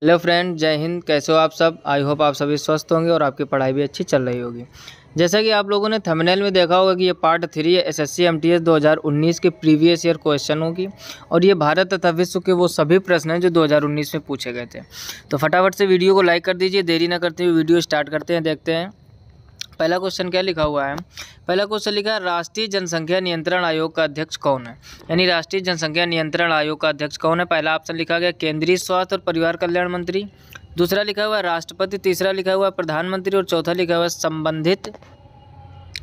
Hello friend, जय हिंद। कैसे हो आप सब? आई होप आप सभी स्वस्थ होंगे और आपकी पढ़ाई भी अच्छी चल रही होगी। जैसा कि आप लोगों ने थंबनेल में देखा होगा कि ये पार्ट 3 है एसएससी एमटीएस 2019 के प्रीवियस ईयर क्वेश्चनों की। और ये भारत तथा विश्व के वो सभी प्रश्न हैं जो 2019 में पूछे गए थे। तो फटाफट से वीडियो को लाइक कर दीजिए। देरी ना करते हुए वीडियो स्टार्ट करते हैं, देखते हैं पहला क्वेश्चन क्या लिखा हुआ है। पहला क्वेश्चन लिखा है, राष्ट्रीय जनसंख्या नियंत्रण आयोग का अध्यक्ष कौन है? यानी राष्ट्रीय जनसंख्या नियंत्रण आयोग का अध्यक्ष कौन है? पहला ऑप्शन लिखा गया केंद्रीय स्वास्थ्य और परिवार कल्याण मंत्री, दूसरा लिखा हुआ है राष्ट्रपति, तीसरा लिखा हुआ है प्रधानमंत्री और चौथा लिखा हुआ है संबंधित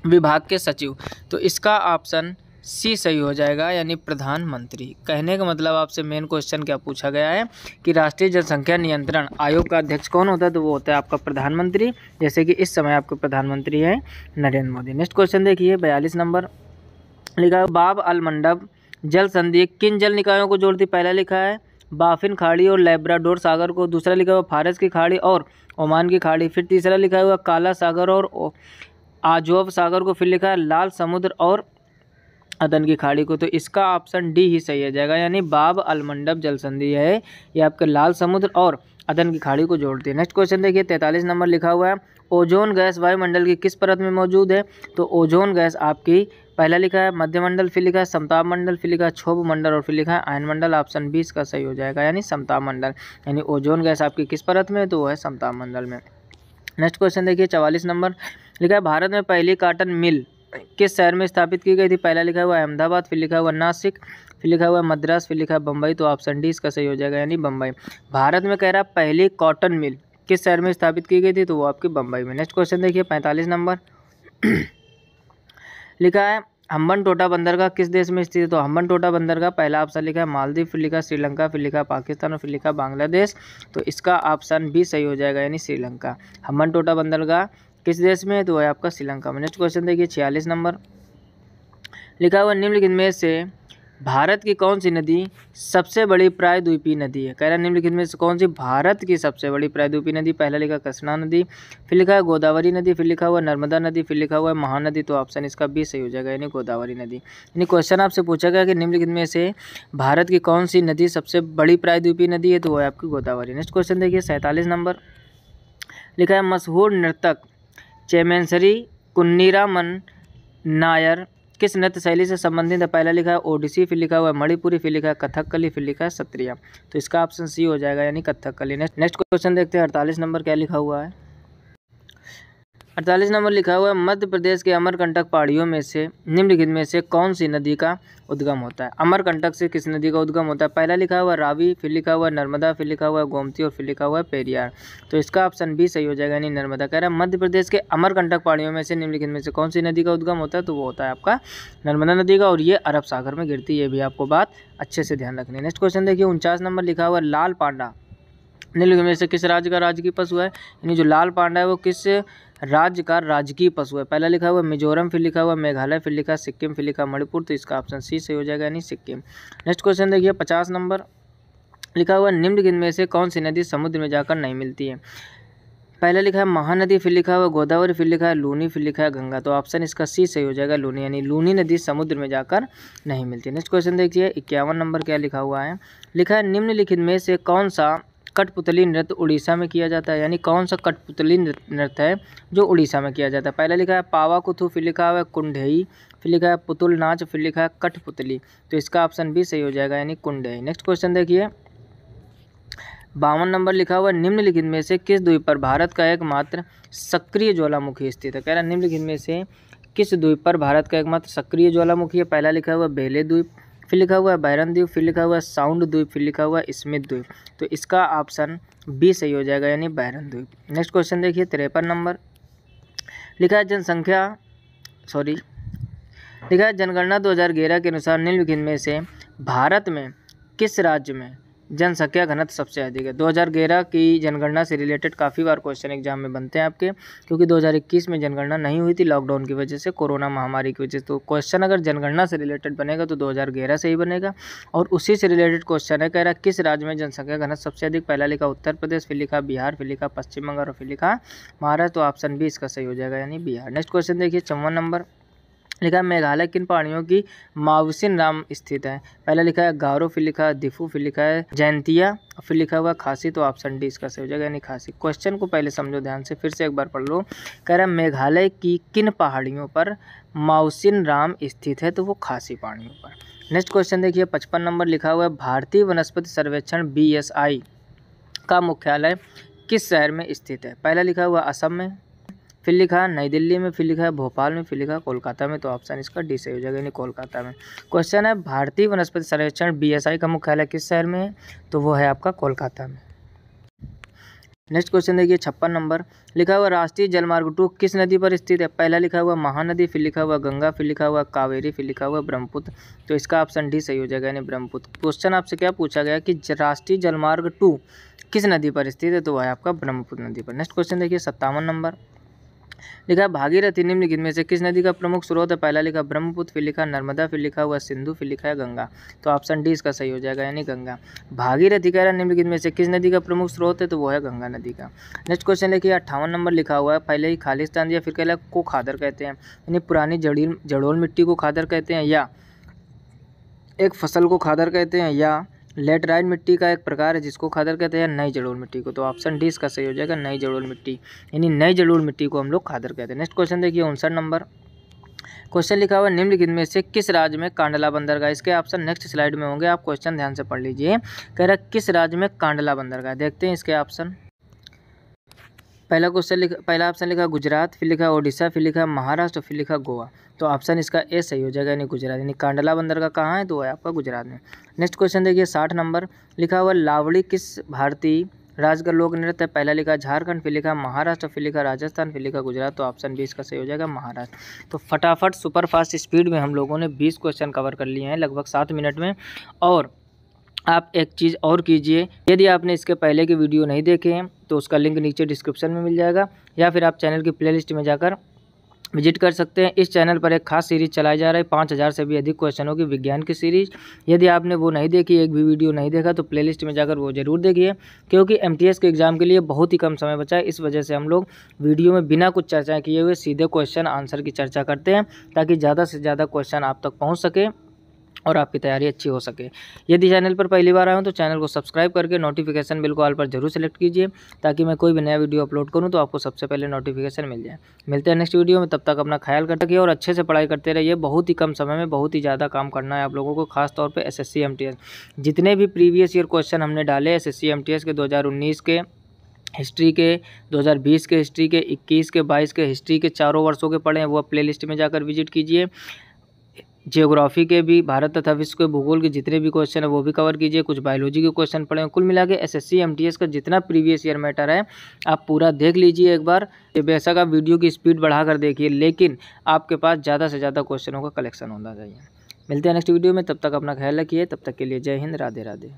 विभाग के सचिव। तो इसका ऑप्शन सी सही हो जाएगा, यानी प्रधानमंत्री। कहने का मतलब आपसे मेन क्वेश्चन क्या पूछा गया है कि राष्ट्रीय जनसंख्या नियंत्रण आयोग का अध्यक्ष कौन होता है, तो वो होता है आपका प्रधानमंत्री। जैसे कि इस समय आपके प्रधानमंत्री हैं नरेंद्र मोदी। नेक्स्ट क्वेश्चन देखिए, 42 नंबर लिखा है, बाब अल मंडब जल संधि किन जल निकायों को जोड़ती? पहला लिखा है बाफिन खाड़ी और लैब्राडोर सागर को, दूसरा लिखा हुआ फारस की खाड़ी और ओमान की खाड़ी, फिर तीसरा लिखा हुआ काला सागर और आजोव सागर को, फिर लिखा है लाल समुद्र और अदन की खाड़ी को। तो इसका ऑप्शन डी ही सही हो जाएगा, यानी बाब अल मंडब जल संधि है ये आपके लाल समुद्र और अदन की खाड़ी को जोड़ती है। नेक्स्ट क्वेश्चन देखिए, 43 नंबर लिखा हुआ है, ओजोन गैस वायुमंडल की किस परत में मौजूद है? तो ओजोन गैस आपकी पहला लिखा है मध्यमंडल, फिर लिखा है समताप मंडल, फिर लिखा है क्षोभ मंडल और फिर लिखा है आयन मंडल। ऑप्शन 20 का सही हो जाएगा, यानी समताप मंडल। यानी ओजोन गैस आपकी किस परत में है? तो वो है समताप मंडल में। नेक्स्ट क्वेश्चन देखिए, 44 नंबर लिखा है, भारत में पहली कॉटन मिल किस शहर में स्थापित की गई थी? पहला लिखा हुआ अहमदाबाद, फिर लिखा हुआ नासिक, फिर लिखा हुआ मद्रास, फिर लिखा है बम्बई। तो ऑप्शन डी इसका सही हो जाएगा, यानी बम्बई। भारत में कह रहा है पहली कॉटन मिल किस शहर में स्थापित की गई थी? तो वो आपकी बम्बई में। नेक्स्ट क्वेश्चन देखिए, 45 नंबर लिखा है, हम्बन टोटा बंदरगाह किस देश में स्थित है? तो हम्बन टोटा बंदरगाह पहला ऑप्शन लिखा है मालदीव, फिर लिखा श्रीलंका, फिर लिखा पाकिस्तान और फिर लिखा बांग्लादेश। तो इसका ऑप्शन बी सही हो जाएगा, यानी श्रीलंका। हम्बन टोटा बंदरगाह किस देश में है? तो वह आपका श्रीलंका में। नेक्स्ट क्वेश्चन देखिए, 46 नंबर लिखा हुआ, निम्नलिखित में से भारत की कौन सी नदी सबसे बड़ी प्रायद्वीपीय नदी है? कह रहा है निम्नलिखित में से कौन सी भारत की सबसे बड़ी प्रायद्वीपीय नदी? पहला लिखा कृष्णा नदी, फिर लिखा है गोदावरी नदी, फिर लिखा हुआ नर्मदा नदी, फिर लिखा हुआ है महानदी। तो ऑप्शन इसका बी सही हो जाएगा, यानी गोदावरी नदी। यानी क्वेश्चन आपसे पूछा गया कि निम्नलिखित में से भारत की कौन सी नदी सबसे बड़ी प्रायद्वीपीय नदी है? तो वो है आपकी गोदावरी। नेक्स्ट क्वेश्चन देखिए, 47 नंबर लिखा है, मशहूर नर्तक चेमेंसरी कुन्नीरामन नायर किस नृत्य शैली से संबंधित है? पहला लिखा है ओडिसी, फिर लिखा हुआ है मणिपुरी, फिर लिखा है कथकली, फिर लिखा है सत्रिया। तो इसका ऑप्शन सी हो जाएगा, यानी कथकली। नेक्स्ट क्वेश्चन देखते हैं, 48 नंबर क्या लिखा हुआ है। 48 नंबर लिखा हुआ है, मध्य प्रदेश के अमरकंटक पहाड़ियों में से निम्नलिखित में से कौन सी नदी का उद्गम होता है? अमरकंटक से किस नदी का उद्गम होता है? पहला लिखा हुआ है रावी, फिर लिखा हुआ है नर्मदा, फिर लिखा हुआ है गोमती और फिर लिखा हुआ है पेरियार। तो इसका ऑप्शन बी सही हो जाएगा, यानी नर्मदा। कह रहा है मध्य प्रदेश के अमरकंटक पहाड़ियों में से निम्नलिखित में से कौन सी नदी का उद्गम होता है? तो वो होता है आपका नर्मदा नदी का, और ये अरब सागर में गिरती है। ये भी आपको बात अच्छे से ध्यान रखनी है। नेक्स्ट क्वेश्चन देखिए, 49 नंबर लिखा हुआ है, लाल पांडा निम्नलिखित में से किस राज्य का राजकीय पशु है? यानी जो लाल पांडा है वो किस राज्य का राजकीय पशु है? पहला लिखा हुआ मिजोरम, फिर लिखा हुआ मेघालय, फिर लिखा सिक्किम, फिर लिखा मणिपुर। तो इसका ऑप्शन सी सही हो जाएगा, यानी सिक्किम। नेक्स्ट क्वेश्चन देखिए, 50 नंबर लिखा हुआ निम्नलिखित में से कौन सी नदी समुद्र में जाकर नहीं मिलती है? पहला लिखा है महानदी, फिर लिखा हुआ गोदावरी, फिर लिखा है लूनी, फिर लिखा है गंगा। तो ऑप्शन इसका सी सही हो जाएगा, लूनी। यानी लूनी नदी समुद्र में जाकर नहीं मिलती। नेक्स्ट क्वेश्चन देखिए, 51 नंबर क्या लिखा हुआ है। लिखा है निम्नलिखित में से कौन सा कठपुतली नृत्य उड़ीसा में किया जाता है? यानी कौन सा कठपुतली नृत्य है जो उड़ीसा में किया जाता है? पहला लिखा है पावा कुथु, फिर लिखा हुआ है कुंडेई, फिर लिखा है पुतुल नाच, फिर लिखा है कठपुतली। तो इसका ऑप्शन भी सही हो जाएगा, यानी कुंडेई। नेक्स्ट क्वेश्चन देखिए, 52 नंबर लिखा हुआ है, निम्नलिखित में से किस द्वीप पर भारत का एकमात्र सक्रिय ज्वालामुखी स्थित है? कह रहा है निम्नलिखित में से किस द्वीप पर भारत का एकमात्र सक्रिय ज्वालामुखी है? पहला लिखा हुआ बेले द्वीप, फिर लिखा हुआ है बैरन द्वीप, फिर लिखा हुआ है साउंड द्वीप, फिर लिखा हुआ है स्मिथ द्वीप। तो इसका ऑप्शन बी सही हो जाएगा, यानी बैरन द्वीप। नेक्स्ट क्वेश्चन देखिए, 53 नंबर लिखा है लिखा है जनगणना 2011 के अनुसार निम्नलिखित में से भारत में किस राज्य में जनसंख्या घनत्व सबसे अधिक है? 2011 की जनगणना से रिलेटेड काफ़ी बार क्वेश्चन एग्जाम में बनते हैं आपके, क्योंकि 2021 में जनगणना नहीं हुई थी लॉकडाउन की वजह से, कोरोना महामारी की वजह से। तो क्वेश्चन अगर जनगणना से रिलेटेड बनेगा तो 2011 से ही बनेगा, और उसी से रिलेटेड क्वेश्चन है। कह रहा है किस राज्य में जनसंख्या घनत्व सबसे अधिक? पहला लिखा उत्तर प्रदेश, फिर लिखा बिहार, फिर लिखा पश्चिम बंगाल और फिर लिखा महाराष्ट्र। तो ऑप्शन बी इसका सही हो जाएगा, यानी बिहार। नेक्स्ट क्वेश्चन देखिए, 54 नंबर लिखा है मेघालय किन पहाड़ियों की मावसिन नाम स्थित है। पहला लिखा है गारो, फिर लिखा है दिफू, फिर लिखा है जैंतिया, फिर लिखा हुआ खासी। तो ऑप्शन डी इसका सही हो जाएगा, यानी खासी। क्वेश्चन को पहले समझो ध्यान से, फिर से एक बार पढ़ लो। कह रहा है मेघालय की किन पहाड़ियों पर मावसिन राम स्थित है, तो वो खासी पहाड़ियों पर। नेक्स्ट क्वेश्चन देखिए 55 नंबर लिखा हुआ है भारतीय वनस्पति सर्वेक्षण BSI का मुख्यालय किस शहर में स्थित है। पहला लिखा हुआ असम में, फिर लिखा है नई दिल्ली में, फिर लिखा है भोपाल में, फिर लिखा है कोलकाता में। तो ऑप्शन इसका डी सही हो जाएगा, यानी कोलकाता में। क्वेश्चन है भारतीय वनस्पति सर्वेक्षण BSI का मुख्यालय किस शहर में है, तो वो है आपका कोलकाता में। नेक्स्ट क्वेश्चन देखिए 56 नंबर लिखा हुआ राष्ट्रीय जलमार्ग 2 किस नदी पर स्थित है। पहला लिखा हुआ महानदी, फिर लिखा हुआ गंगा, फिर लिखा हुआ कावेरी, फिर लिखा हुआ ब्रह्मपुत्र। तो इसका ऑप्शन डी सही हो जाएगा, यानी ब्रह्मपुत्र। क्वेश्चन आपसे क्या पूछा गया कि राष्ट्रीय जलमार्ग 2 किस नदी पर स्थित है, तो वह है आपका ब्रह्मपुत्र नदी पर। नेक्स्ट क्वेश्चन देखिए 57 नंबर लिखा है भागीरथी निम्नलिखित में से किस नदी का प्रमुख स्रोत है। पहला लिखा ब्रह्मपुत्र, फिर लिखा नर्मदा, फिर लिखा हुआ सिंधु, फिर लिखा है गंगा। तो ऑप्शन डी इसका सही हो जाएगा, यानी गंगा। भागीरथी कह रहा है निम्नलिखित में से किस नदी का प्रमुख स्रोत है, तो वो है गंगा नदी का। नेक्स्ट क्वेश्चन देखिए 58 नंबर लिखा हुआ है पहले ही खालिस्तान दिया, फिर कहला को खादर कहते हैं, यानी पुरानी जड़ोल मिट्टी को खादर कहते हैं, या एक फसल को खादर कहते हैं, या लेटराइट मिट्टी का एक प्रकार है जिसको खादर कहते हैं, नई जड़ोल मिट्टी को। तो ऑप्शन डी इसका सही हो जाएगा, नई जड़ोल मिट्टी, यानी नई जड़ोल मिट्टी को हम लोग खादर कहते हैं। नेक्स्ट क्वेश्चन देखिए 59 नंबर क्वेश्चन लिखा हुआ निम्नलिखित में से किस राज्य में कांडला बंदरगाह। इसके ऑप्शन नेक्स्ट स्लाइड में होंगे, आप क्वेश्चन ध्यान से पढ़ लीजिए। कह रहा है किस राज्य में कांडला बंदरगाह, देखते हैं इसके ऑप्शन। पहला ऑप्शन लिखा गुजरात, फिर लिखा ओडिशा, फिर लिखा महाराष्ट्र, फिर लिखा गोवा। तो ऑप्शन इसका ए सही हो जाएगा, यानी गुजरात, यानी कांडला बंदरगाह कहाँ है, तो है आपका गुजरात में। नेक्स्ट क्वेश्चन देखिए 60 नंबर लिखा हुआ लावड़ी किस भारतीय राज्य का लोक नृत्य है। पहला लिखा झारखंड, फिर लिखा महाराष्ट्र, फिर लिखा राजस्थान, फिर लिखा गुजरात। तो ऑप्शन बी इसका सही हो जाएगा, महाराष्ट्र। तो फटाफट सुपर फास्ट स्पीड में हम लोगों ने 20 क्वेश्चन कवर कर लिए हैं लगभग 7 मिनट में। और आप एक चीज़ और कीजिए, यदि आपने इसके पहले के वीडियो नहीं देखे हैं तो उसका लिंक नीचे डिस्क्रिप्शन में मिल जाएगा, या फिर आप चैनल की प्लेलिस्ट में जाकर विजिट कर सकते हैं। इस चैनल पर एक खास सीरीज चलाई जा रही है 5000 से भी अधिक क्वेश्चनों की विज्ञान की सीरीज। यदि आपने वो नहीं देखी, एक भी वीडियो नहीं देखा, तो प्लेलिस्ट में जाकर वो जरूर देखिए, क्योंकि MTS के एग्ज़ाम के लिए बहुत ही कम समय बचा है। इस वजह से हम लोग वीडियो में बिना कुछ चर्चा किए हुए सीधे क्वेश्चन आंसर की चर्चा करते हैं, ताकि ज़्यादा से ज़्यादा क्वेश्चन आप तक पहुँच सके और आपकी तैयारी अच्छी हो सके। यदि चैनल पर पहली बार आए हो तो चैनल को सब्सक्राइब करके नोटिफिकेशन बिल को ऑल पर जरूर सेलेक्ट कीजिए, ताकि मैं कोई भी नया वीडियो अपलोड करूं तो आपको सबसे पहले नोटिफिकेशन मिल जाए। मिलते हैं नेक्स्ट वीडियो में, तब तक अपना ख्याल रखिए और अच्छे से पढ़ाई करते रहिए। बहुत ही कम समय में बहुत ही ज़्यादा काम करना है आप लोगों को, खासतौर पर SSC MTS। जितने भी प्रीवियस ईयर क्वेश्चन हमने डाले SSC MTS के 2019 के हिस्ट्री के, 2020 के हिस्ट्री के, 21 के, 22 के हिस्ट्री के, चारों वर्षों के पढ़े हैं, वो प्लेलिस्ट में जाकर विजिट कीजिए। जियोग्राफी के भी, भारत तथा विश्व के भूगोल के जितने भी क्वेश्चन है वो भी कवर कीजिए। कुछ बायोलॉजी के क्वेश्चन पढ़े हैं। कुल मिला के SSC MTS का जितना प्रीवियस ईयर मैटर है आप पूरा देख लीजिए एक बार। बेशक आप वीडियो की स्पीड बढ़ाकर देखिए, लेकिन आपके पास ज़्यादा से ज़्यादा क्वेश्चनों का कलेक्शन होना चाहिए। मिलते हैं नेक्स्ट वीडियो में, तब तक अपना ख्याल रखिए। तब तक के लिए जय हिंद, राधे राधे।